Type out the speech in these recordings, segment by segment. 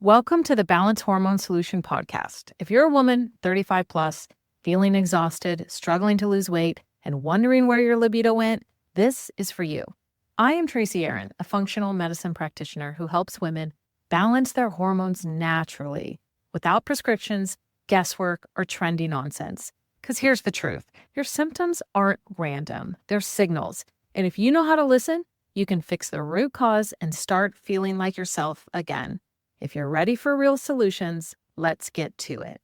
Welcome to the Balanced Hormone Solution Podcast. If you're a woman, 35 plus, feeling exhausted, struggling to lose weight, and wondering where your libido went, this is for you. I am Tracy Aaron, a functional medicine practitioner who helps women balance their hormones naturally without prescriptions, guesswork, or trendy nonsense. Because here's the truth. Your symptoms aren't random. They're signals. And if you know how to listen, you can fix the root cause and start feeling like yourself again. If you're ready for real solutions, let's get to it.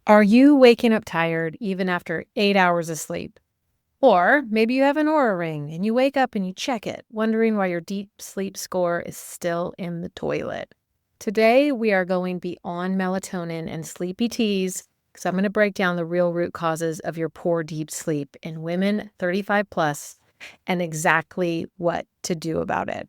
Are you waking up tired even after 8 hours of sleep? Or maybe you have an Oura Ring and you wake up and you check it, wondering why your deep sleep score is still in the toilet. Today, we are going beyond melatonin and sleepy teas because I'm going to break down the real root causes of your poor deep sleep in women 35 plus and exactly what to do about it.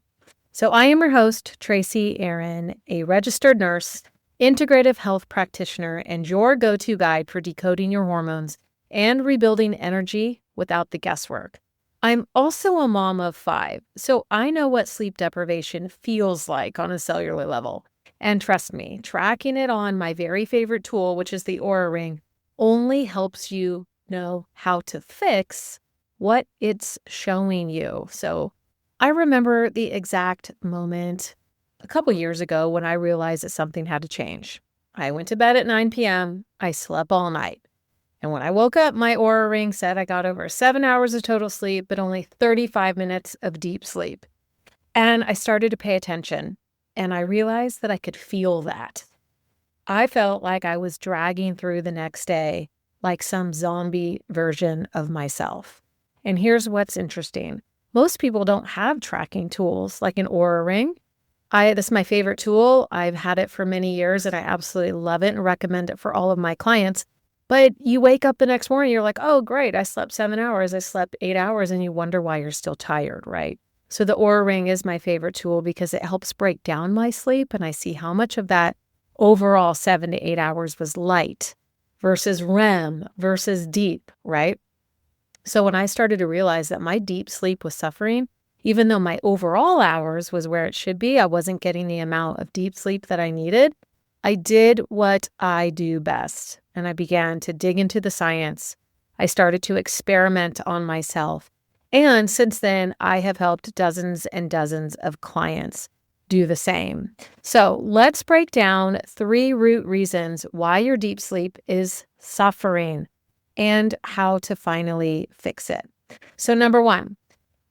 So I am your host, Tracy Aaron, a registered nurse, integrative health practitioner, and your go-to guide for decoding your hormones and rebuilding energy without the guesswork. I'm also a mom of 5, so I know what sleep deprivation feels like on a cellular level. And trust me, tracking it on my very favorite tool, which is the Oura Ring, only helps you know how to fix what it's showing you. So I remember the exact moment a couple years ago when I realized that something had to change. I went to bed at 9 p.m. I slept all night. And when I woke up, my Oura Ring said I got over 7 hours of total sleep, but only 35 minutes of deep sleep. And I started to pay attention. And I realized that I could feel that. I felt like I was dragging through the next day like some zombie version of myself. And here's what's interesting. Most people don't have tracking tools like an Oura Ring. This is my favorite tool. I've had it for many years and I absolutely love it and recommend it for all of my clients. But you wake up the next morning, you're like, oh, great, I slept 7 hours, I slept 8 hours, and you wonder why you're still tired, right? So the Oura Ring is my favorite tool because it helps break down my sleep and I see how much of that overall 7 to 8 hours was light versus REM versus deep, right? So when I started to realize that my deep sleep was suffering, even though my overall hours was where it should be, I wasn't getting the amount of deep sleep that I needed. I did what I do best and I began to dig into the science. I started to experiment on myself. And since then, I have helped dozens and dozens of clients do the same. So let's break down 3 root reasons why your deep sleep is suffering and how to finally fix it. So number 1,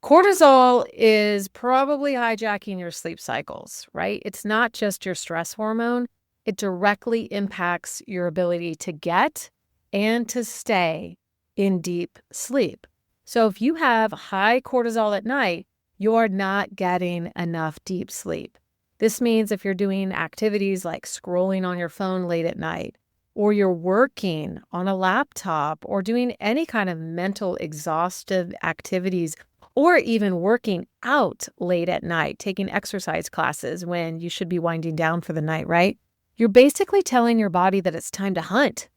cortisol is probably hijacking your sleep cycles, right? It's not just your stress hormone. It directly impacts your ability to get and to stay in deep sleep. So if you have high cortisol at night, you're not getting enough deep sleep. This means if you're doing activities like scrolling on your phone late at night, or you're working on a laptop, or doing any kind of mental exhaustive activities, or even working out late at night, taking exercise classes when you should be winding down for the night, right? You're basically telling your body that it's time to hunt,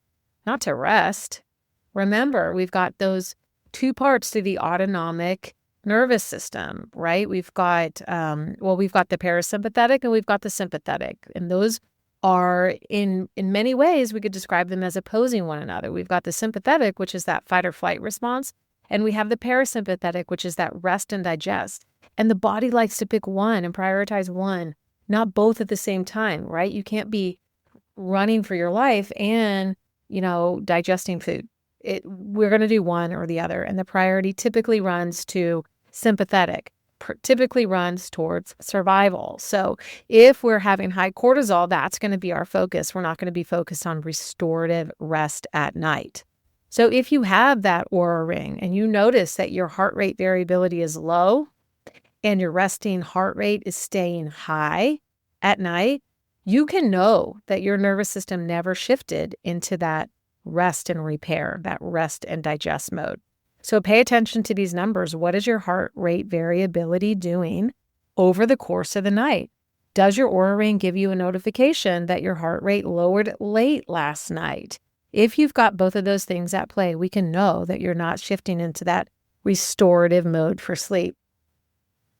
not to rest. Remember, we've got those 2 parts to the autonomic nervous system, right? We've got the parasympathetic and we've got the sympathetic. And those are in many ways, we could describe them as opposing one another. We've got the sympathetic, which is that fight or flight response. And we have the parasympathetic, which is that rest and digest. And the body likes to pick one and prioritize one, not both at the same time, right? You can't be running for your life and, digesting food. We're going to do one or the other. And the priority typically runs to sympathetic, typically runs towards survival. So if we're having high cortisol, that's going to be our focus. We're not going to be focused on restorative rest at night. So if you have that Oura Ring and you notice that your heart rate variability is low and your resting heart rate is staying high at night, you can know that your nervous system never shifted into that rest and repair, that rest and digest mode. So pay attention to these numbers. What is your heart rate variability doing over the course of the night? Does your Oura Ring give you a notification that your heart rate lowered late last night? If you've got both of those things at play, we can know that you're not shifting into that restorative mode for sleep.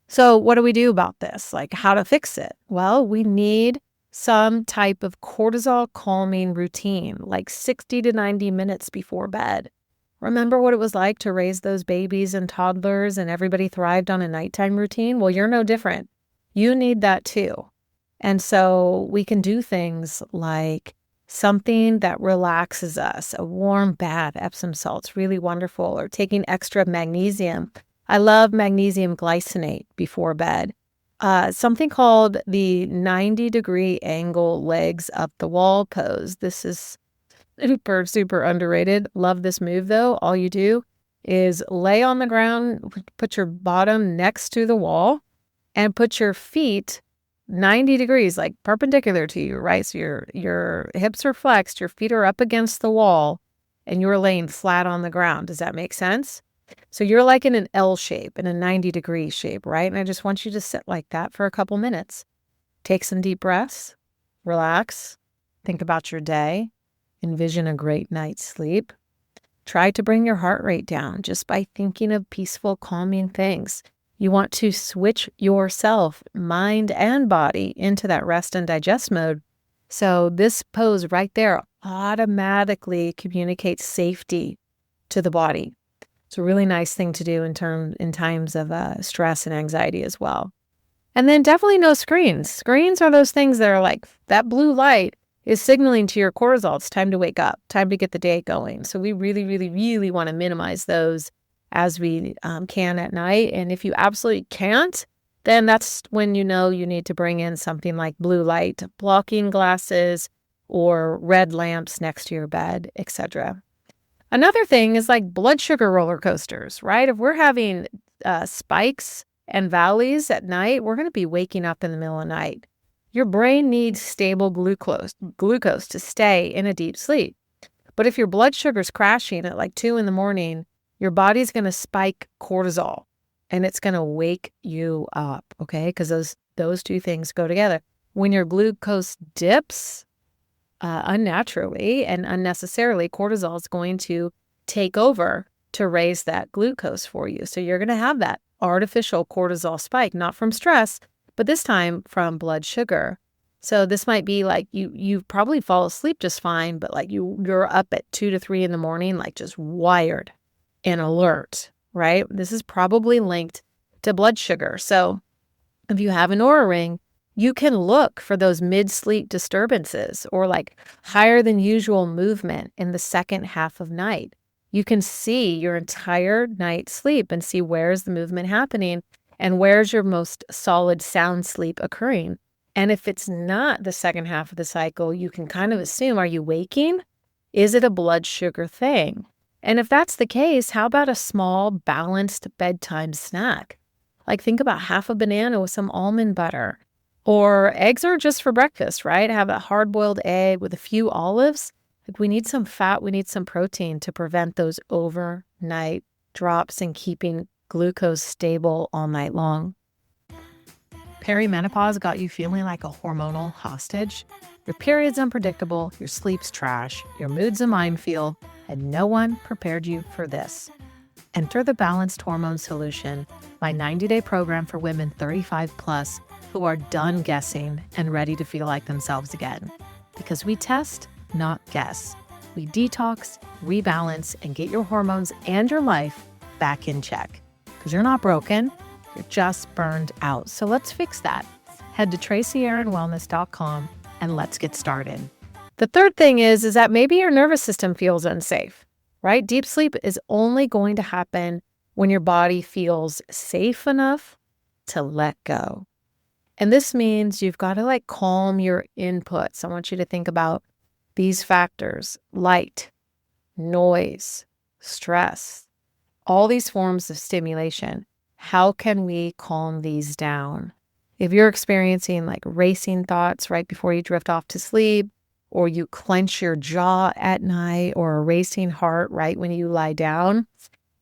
So what do we do about this? Like how to fix it? Well, we need some type of cortisol calming routine, like 60 to 90 minutes before bed. Remember what it was like to raise those babies and toddlers and everybody thrived on a nighttime routine? Well, you're no different. You need that too. And so we can do things like something that relaxes us, a warm bath, Epsom salts, really wonderful, or taking extra magnesium. I love magnesium glycinate before bed. Something called the 90-degree angle legs up the wall pose. This is super, super underrated. Love this move though. All you do is lay on the ground, put your bottom next to the wall, and put your feet 90 degrees, like perpendicular to you, right? So your hips are flexed, your feet are up against the wall, and you're laying flat on the ground. Does that make sense? So you're like in an L shape, in a 90-degree shape, right? And I just want you to sit like that for a couple minutes. Take some deep breaths, relax, think about your day, envision a great night's sleep. Try to bring your heart rate down just by thinking of peaceful, calming things. You want to switch yourself, mind and body, into that rest and digest mode. So this pose right there automatically communicates safety to the body. It's a really nice thing to do in times of stress and anxiety as well. And then definitely no screens. Screens are those things that are like that blue light is signaling to your cortisol. It's time to wake up, time to get the day going. So we really, really, really want to minimize those as we can at night. And if you absolutely can't, then that's when you know you need to bring in something like blue light blocking glasses or red lamps next to your bed, etc. Another thing is like blood sugar roller coasters, right? If we're having spikes and valleys at night, we're going to be waking up in the middle of the night. Your brain needs stable glucose to stay in a deep sleep. But if your blood sugar's crashing at like 2 a.m, your body's going to spike cortisol and it's going to wake you up, okay? Because those two things go together. When your glucose dips unnaturally and unnecessarily, cortisol is going to take over to raise that glucose for you. So you're going to have that artificial cortisol spike, not from stress, but this time from blood sugar. So this might be like you probably fall asleep just fine, but like you're up at 2 to 3 a.m, like just wired and alert, right? This is probably linked to blood sugar. So if you have an Oura Ring, you can look for those mid-sleep disturbances or like higher than usual movement in the second half of night. You can see your entire night's sleep and see where's the movement happening and where's your most solid sound sleep occurring. And if it's not the second half of the cycle, you can kind of assume, are you waking? Is it a blood sugar thing? And if that's the case, how about a small balanced bedtime snack? Like think about half a banana with some almond butter. Or eggs are just for breakfast, right? Have a hard-boiled egg with a few olives. Like we need some fat, we need some protein to prevent those overnight drops and keeping glucose stable all night long. Perimenopause got you feeling like a hormonal hostage? Your period's unpredictable, your sleep's trash, your mood's a minefield, and no one prepared you for this. Enter the Balanced Hormone Solution, my 90-day program for women 35 plus who are done guessing and ready to feel like themselves again. Because we test, not guess. We detox, rebalance, and get your hormones and your life back in check. Because you're not broken, you're just burned out. So let's fix that. Head to TracyAaronWellness.com and let's get started. The third thing is that maybe your nervous system feels unsafe, right? Deep sleep is only going to happen when your body feels safe enough to let go. And this means you've got to like calm your inputs. I want you to think about these factors: light, noise, stress, all these forms of stimulation. How can we calm these down? If you're experiencing like racing thoughts right before you drift off to sleep, or you clench your jaw at night, or a racing heart right when you lie down,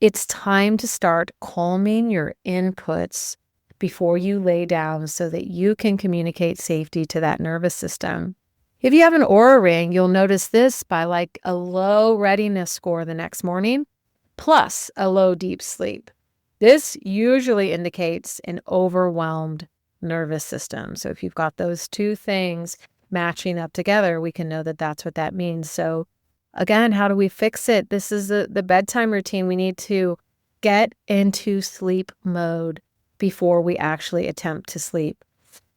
it's time to start calming your inputs before you lay down so that you can communicate safety to that nervous system. If you have an Oura Ring, you'll notice this by like a low readiness score the next morning, plus a low deep sleep. This usually indicates an overwhelmed nervous system. So if you've got those two things matching up together, we can know that that's what that means. So again, how do we fix it? This is the bedtime routine. We need to get into sleep mode before we actually attempt to sleep.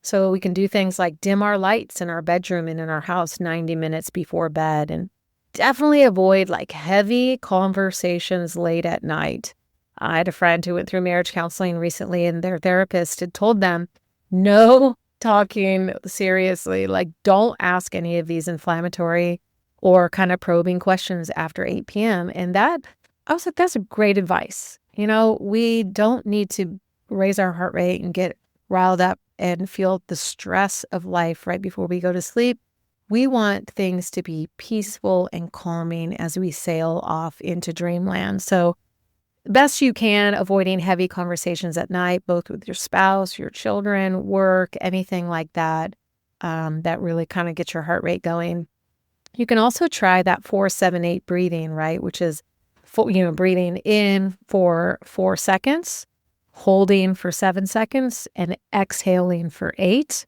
So we can do things like dim our lights in our bedroom and in our house 90 minutes before bed, and definitely avoid like heavy conversations late at night. I had a friend who went through marriage counseling recently, and their therapist had told them, no talking seriously, like don't ask any of these inflammatory or kind of probing questions after 8 p.m. And that, I was like, that's great advice. We don't need to raise our heart rate and get riled up and feel the stress of life right before we go to sleep. We want things to be peaceful and calming as we sail off into dreamland. So best you can, avoiding heavy conversations at night, both with your spouse, your children, work, anything like that, that really kind of gets your heart rate going. You can also try that 4-7-8 breathing, right? Which is, breathing in for 4 seconds, holding for 7 seconds, and exhaling for 8.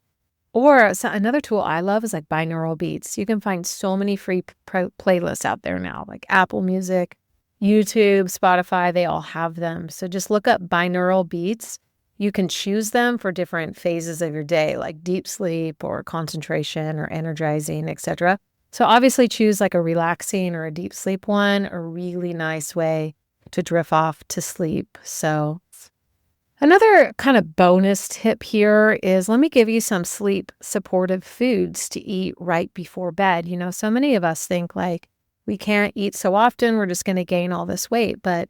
Or another tool I love is like binaural beats. You can find so many free playlists out there now, like Apple Music, YouTube, Spotify, they all have them. So just look up binaural beats. You can choose them for different phases of your day, like deep sleep or concentration or energizing, etc. So obviously choose like a relaxing or a deep sleep one, a really nice way to drift off to sleep. So another kind of bonus tip here is, let me give you some sleep supportive foods to eat right before bed. So many of us think like we can't eat so often, we're just going to gain all this weight. But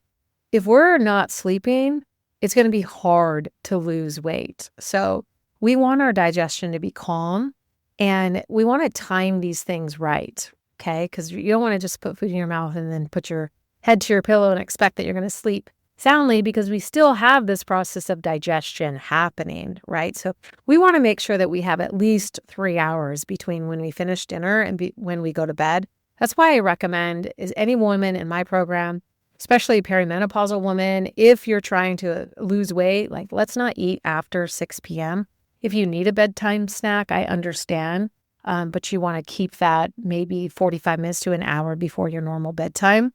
if we're not sleeping, it's going to be hard to lose weight. So we want our digestion to be calm, and we want to time these things right, okay? Because you don't want to just put food in your mouth and then put your head to your pillow and expect that you're going to sleep soundly, because we still have this process of digestion happening, right? So we want to make sure that we have at least 3 hours between when we finish dinner and when we go to bed. That's why I recommend is any woman in my program, especially perimenopausal woman, if you're trying to lose weight, like let's not eat after 6 p.m. If you need a bedtime snack, I understand, but you want to keep that maybe 45 minutes to an hour before your normal bedtime.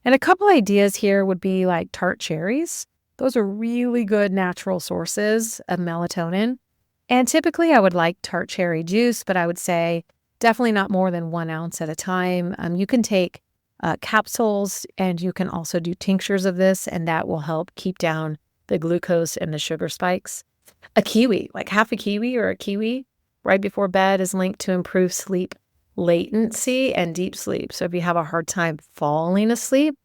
And a couple ideas here would be like tart cherries. Those are really good natural sources of melatonin. And typically I would like tart cherry juice, but I would say definitely not more than 1 ounce at a time. You can take capsules, and you can also do tinctures of this, and that will help keep down the glucose and the sugar spikes. A kiwi, like half a kiwi or a kiwi right before bed, is linked to improve sleep latency and deep sleep. So if you have a hard time falling asleep,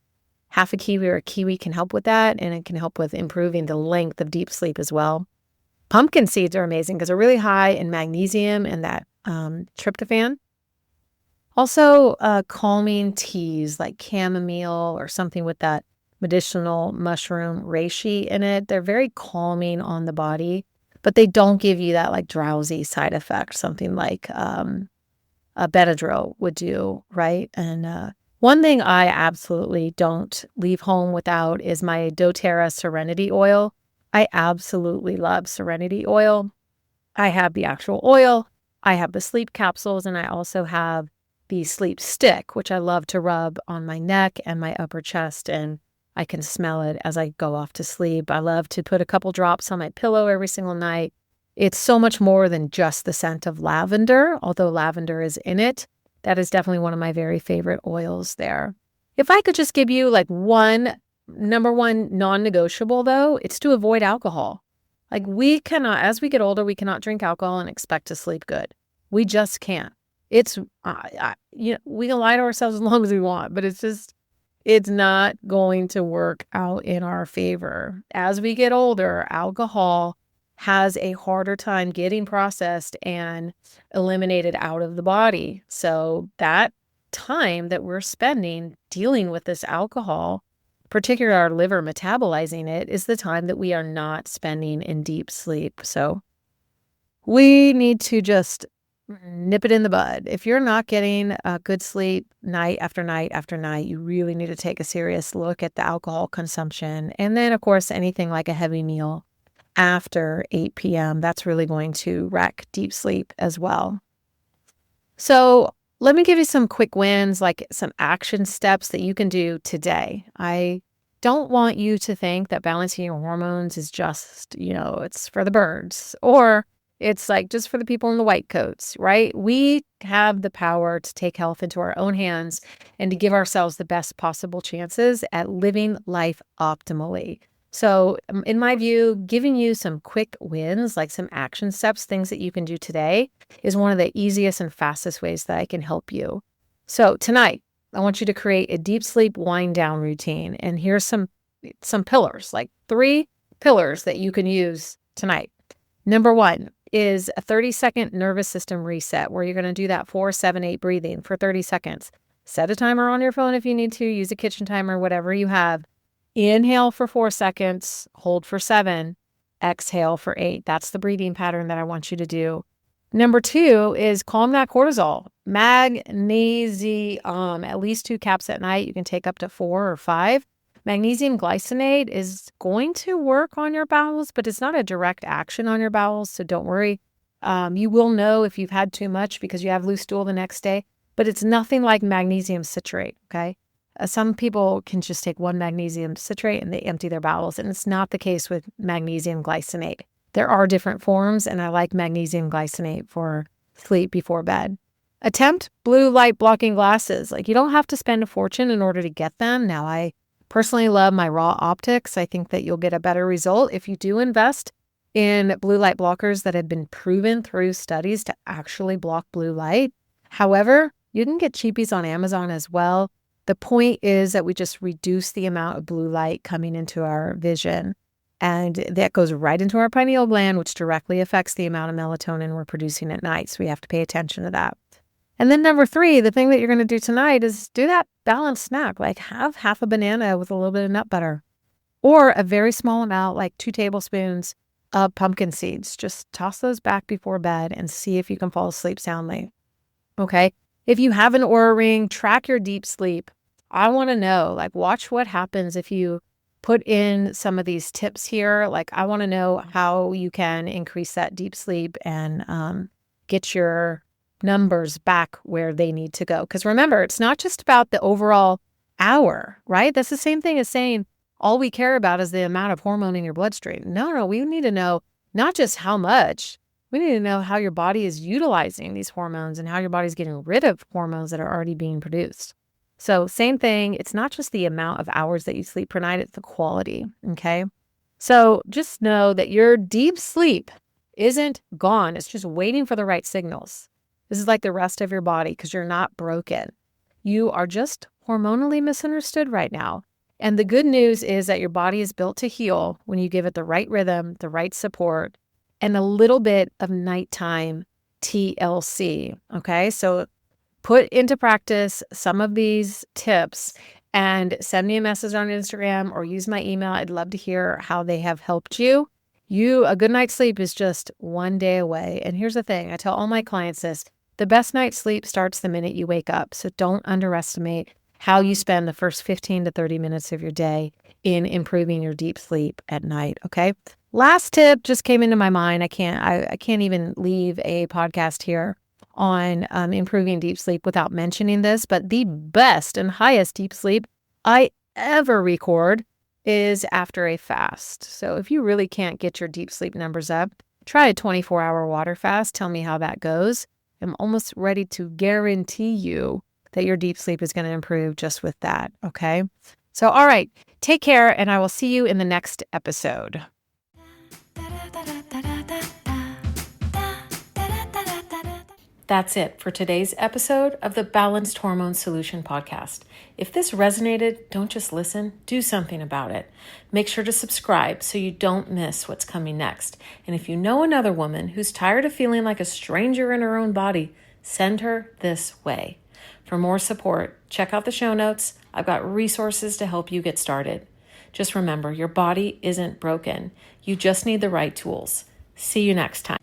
half a kiwi or a kiwi can help with that, and it can help with improving the length of deep sleep as well. Pumpkin seeds are amazing because they're really high in magnesium and that tryptophan. Also, calming teas like chamomile or something with that medicinal mushroom reishi in it. They're very calming on the body, but they don't give you that like drowsy side effect, something like a Benadryl would do, right? And one thing I absolutely don't leave home without is my doTERRA Serenity oil. I absolutely love Serenity oil. I have the actual oil, I have the sleep capsules, and I also have the sleep stick, which I love to rub on my neck and my upper chest, and I can smell it as I go off to sleep. I love to put a couple drops on my pillow every single night. It's so much more than just the scent of lavender, although lavender is in it. That is definitely one of my very favorite oils there. If I could just give you like number one non-negotiable though, it's to avoid alcohol. Like we cannot, as we get older, we cannot drink alcohol and expect to sleep good. We just can't. It's, we can lie to ourselves as long as we want, but it's not going to work out in our favor. As we get older, alcohol has a harder time getting processed and eliminated out of the body. So that time that we're spending dealing with this alcohol, particularly our liver metabolizing it, is the time that we are not spending in deep sleep. So we need to just nip it in the bud. If you're not getting a good sleep night after night after night, you really need to take a serious look at the alcohol consumption. And then, of course, anything like a heavy meal after 8 p.m., that's really going to wreck deep sleep as well. So let me give you some quick wins, like some action steps that you can do today. I don't want you to think that balancing your hormones is just, it's for the birds, or it's like just for the people in the white coats, right? We have the power to take health into our own hands and to give ourselves the best possible chances at living life optimally. So in my view, giving you some quick wins, like some action steps, things that you can do today, is one of the easiest and fastest ways that I can help you. So tonight, I want you to create a deep sleep wind down routine. And here's some pillars, like 3 pillars that you can use tonight. Number 1 is a 30-second nervous system reset, where you're going to do that 4-7-8 breathing for 30 seconds. Set a timer on your phone if you need to, use a kitchen timer, whatever you have. Inhale for 4 seconds, hold for 7, exhale for 8. That's the breathing pattern that I want you to do. Number 2 is calm that cortisol. Magnesium, at least 2 caps at night. You can take up to 4 or 5. Magnesium glycinate is going to work on your bowels, but it's not a direct action on your bowels, so don't worry. You will know if you've had too much because you have loose stool the next day, but it's nothing like magnesium citrate, okay? Some people can just take 1 magnesium citrate and they empty their bowels, and it's not the case with magnesium glycinate. There are different forms, and I like magnesium glycinate for sleep before bed. Attempt blue light blocking glasses. Like, you don't have to spend a fortune in order to get them. Now, I personally love my raw optics. I think that you'll get a better result if you do invest in blue light blockers that have been proven through studies to actually block blue light. However, you can get cheapies on Amazon as well. The point is that we just reduce the amount of blue light coming into our vision. And that goes right into our pineal gland, which directly affects the amount of melatonin we're producing at night. So we have to pay attention to that. And then number 3, the thing that you're going to do tonight is do that balanced snack, like have half a banana with a little bit of nut butter, or a very small amount, like 2 tablespoons of pumpkin seeds. Just toss those back before bed and see if you can fall asleep soundly. Okay. If you have an Oura Ring, track your deep sleep. I want to know, like, watch what happens if you put in some of these tips here. Like, I want to know how you can increase that deep sleep and get your numbers back where they need to go. Because remember, it's not just about the overall hour, right? That's the same thing as saying all we care about is the amount of hormone in your bloodstream. No, we need to know not just how much, we need to know how your body is utilizing these hormones and how your body's getting rid of hormones that are already being produced. So same thing, it's not just the amount of hours that you sleep per night, it's the quality, okay? So just know that your deep sleep isn't gone. It's just waiting for the right signals. This is like the rest of your body because you're not broken. You are just hormonally misunderstood right now. And the good news is that your body is built to heal when you give it the right rhythm, the right support, and a little bit of nighttime TLC, okay? So put into practice some of these tips and send me a message on Instagram or use my email. I'd love to hear how they have helped you. A good night's sleep is just one day away. And here's the thing, I tell all my clients this, the best night's sleep starts the minute you wake up. So don't underestimate how you spend the first 15 to 30 minutes of your day in improving your deep sleep at night, okay? Last tip just came into my mind. I can't even leave a podcast here on improving deep sleep without mentioning this, but the best and highest deep sleep I ever record is after a fast. So if you really can't get your deep sleep numbers up, try a 24-hour water fast. Tell me how that goes. I'm almost ready to guarantee you that your deep sleep is going to improve just with that, okay? So, all right, take care, and I will see you in the next episode. That's it for today's episode of the Balanced Hormone Solution Podcast. If this resonated, don't just listen, do something about it. Make sure to subscribe so you don't miss what's coming next. And if you know another woman who's tired of feeling like a stranger in her own body, send her this way. For more support, check out the show notes. I've got resources to help you get started. Just remember, your body isn't broken. You just need the right tools. See you next time.